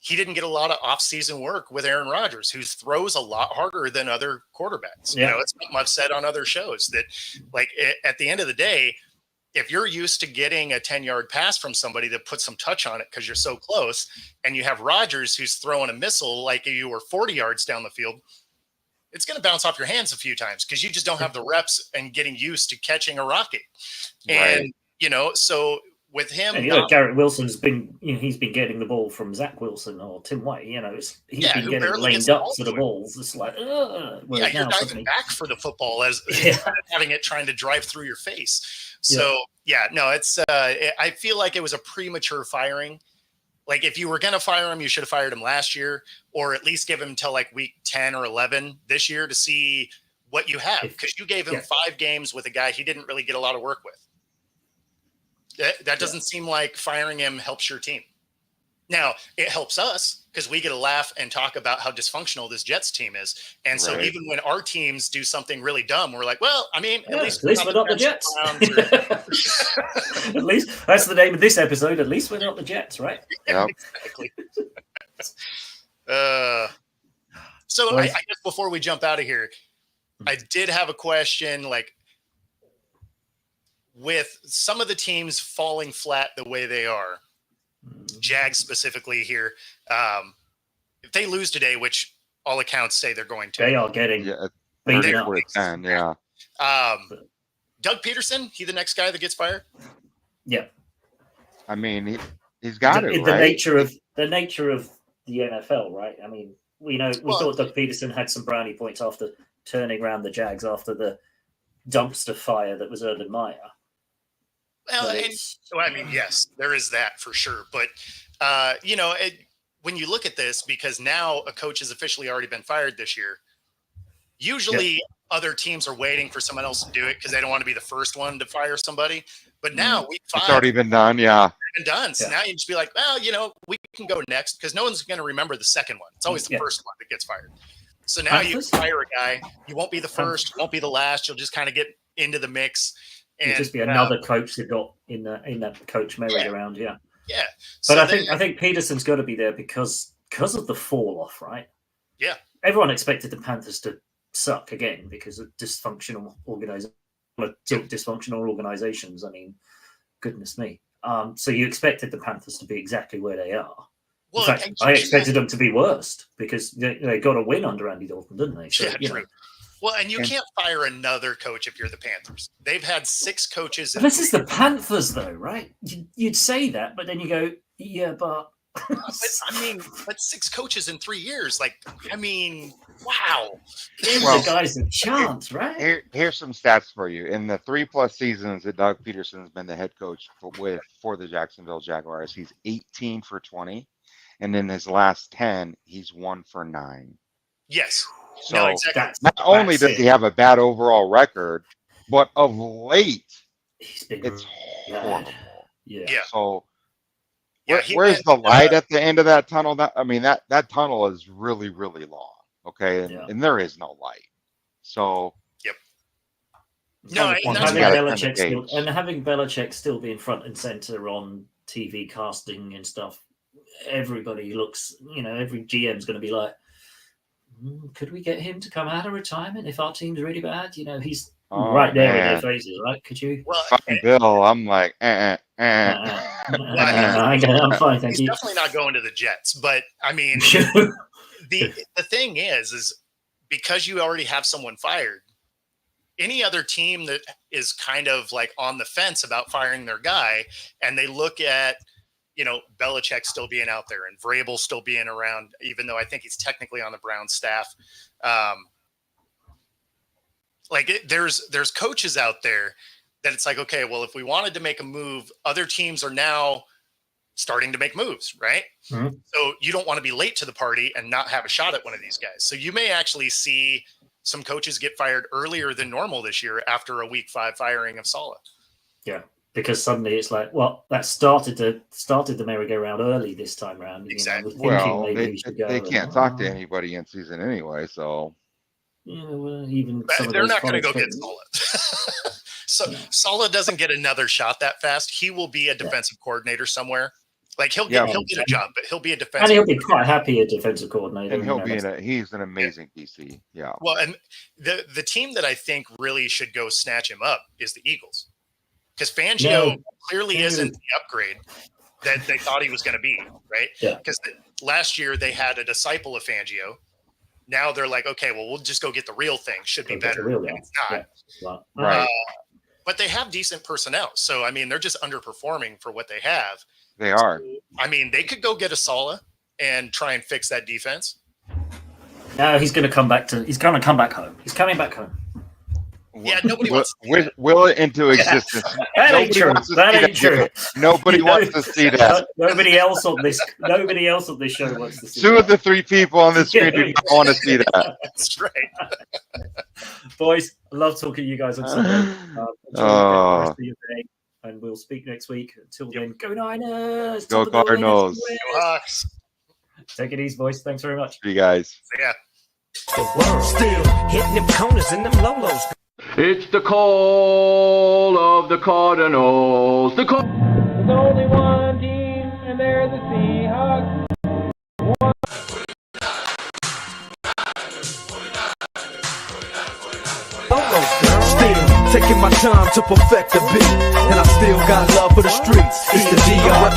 he didn't get a lot of off-season work with Aaron Rodgers, who throws a lot harder than other quarterbacks. Yeah. It's something I've said on other shows that, like, at the end of the day, if you're used to getting a 10-yard pass from somebody that puts some touch on it because you're so close, and you have Rodgers who's throwing a missile like you were 40 yards down the field, it's going to bounce off your hands a few times because you just don't have the reps and getting used to catching a rocket. And, so with him, Garrett Wilson's been, he's been getting the ball from Zach Wilson or Tim White. He's been getting laned up to the balls. It's like, you're diving back for the football as having it trying to drive through your face. So it's. I feel like it was a premature firing. Like, if you were going to fire him, you should have fired him last year, or at least give him till like week 10 or 11 this year to see what you have, because you gave him 5 games with a guy he didn't really get a lot of work with. That doesn't seem like firing him helps your team. Now, it helps us because we get to laugh and talk about how dysfunctional this Jets team is. And so even when our teams do something really dumb, we're like, well, I mean, at least we're not the Jets. At least that's the name of this episode. At least we're not the Jets, right? Yep. Exactly. So I guess before we jump out of here, I did have a question, like, with some of the teams falling flat the way they are, Jags specifically here, if they lose today, which all accounts say they're going to, they are getting beaten up. Doug Peterson, he the next guy that gets fired? Yeah. I mean, he's got the nature of the NFL, right? I mean, we thought Doug Peterson had some brownie points after turning around the Jags after the dumpster fire that was Urban Meyer. Well, yes, there is that for sure. But, when you look at this, because now a coach has officially already been fired this year, usually other teams are waiting for someone else to do it because they don't want to be the first one to fire somebody. But now week 5, it's already been done. Yeah. Been done. So now you just be like, well, we can go next because no one's going to remember the second one. It's always the first one that gets fired. So now you fire a guy. You won't be the first. You won't be the last. You'll just kind of get into the mix. It'll just be another coach that got in that coach merry-go-round, yeah. So but I think Peterson's got to be there because of the fall off, right? Yeah. Everyone expected the Panthers to suck again because of dysfunctional organizations. I mean, goodness me. So you expected the Panthers to be exactly where they are. Well, in fact, I expected them to be worst because they got a win under Andy Dalton, didn't they? So, yeah, true. Well, and you can't fire another coach if you're the Panthers. They've had 6 coaches. This is the Panthers, though, right? You'd say that, but then you go, yeah, but. but 6 coaches in 3 years. Like, I mean, wow. Give the guys a chance, right? Here's some stats for you. In the 3+ seasons that Doug Peterson's been the head coach for the Jacksonville Jaguars, he's 18 for 20. And in his last 10, he's 1 for 9. Yes. So no, exactly. not only does he have a bad overall record, but of late, it's horrible. Yeah. So where's the light at the end of that tunnel? That tunnel is really, really long. Okay. And there is no light. So. Yep. Having Belichick still being front and center on TV casting and stuff, everybody looks, every GM's going to be like, could we get him to come out of retirement if our team's really bad? He's right there in their faces, right? Could you? Well, fucking Bill, I'm like, I'm fine, thank you. He's definitely not going to the Jets, but I mean, the thing is because you already have someone fired, any other team that is kind of like on the fence about firing their guy, and they look at, Belichick still being out there and Vrabel still being around, even though I think he's technically on the Browns staff. There's coaches out there that it's like, okay, well, if we wanted to make a move, other teams are now starting to make moves, right? Mm-hmm. So you don't want to be late to the party and not have a shot at one of these guys. So you may actually see some coaches get fired earlier than normal this year after a week 5 firing of Saleh. Yeah. Because suddenly it's like, well, that started the merry-go-round early this time around. Exactly. They can't talk to anybody in season anyway, so. Yeah, well, even they're not going to go get Saleh. Saleh doesn't get another shot that fast. He will be a defensive coordinator somewhere. Like he'll get a job, but he'll be a defensive. And he'll be quite happy a defensive coordinator. And he's an amazing DC. Yeah. Well, and the team that I think really should go snatch him up is the Eagles. Because Fangio clearly isn't the upgrade that they thought he was going to be, right? Yeah. Because last year they had a disciple of Fangio. Now they're like, okay, well, we'll just go get the real thing. Should be better. It's not. Yeah. Right. But they have decent personnel. So, I mean, they're just underperforming for what they have. They are. So, I mean, they could go get a Saleh and try and fix that defense. No, he's going to come back home. He's coming back home. Yeah, nobody wants to will it into existence. That ain't true. Nobody wants to see that. Nobody else on this show wants to see that. 2 of the 3 people on the screen do not want to see that. That's right. Boys, I love talking to you guys on Sunday. Enjoy the rest of your day, and we'll speak next week. Until then, go Niners! Go Cardinals! Go Hawks! Take it easy, boys. Thanks very much. See you guys. See ya. The world still hitting them corners and them lolos. It's the call of the Cardinals. There's only one team, and they're the Seahawks. Still taking my time to perfect the beat, and I still got love for the streets. It's the DR.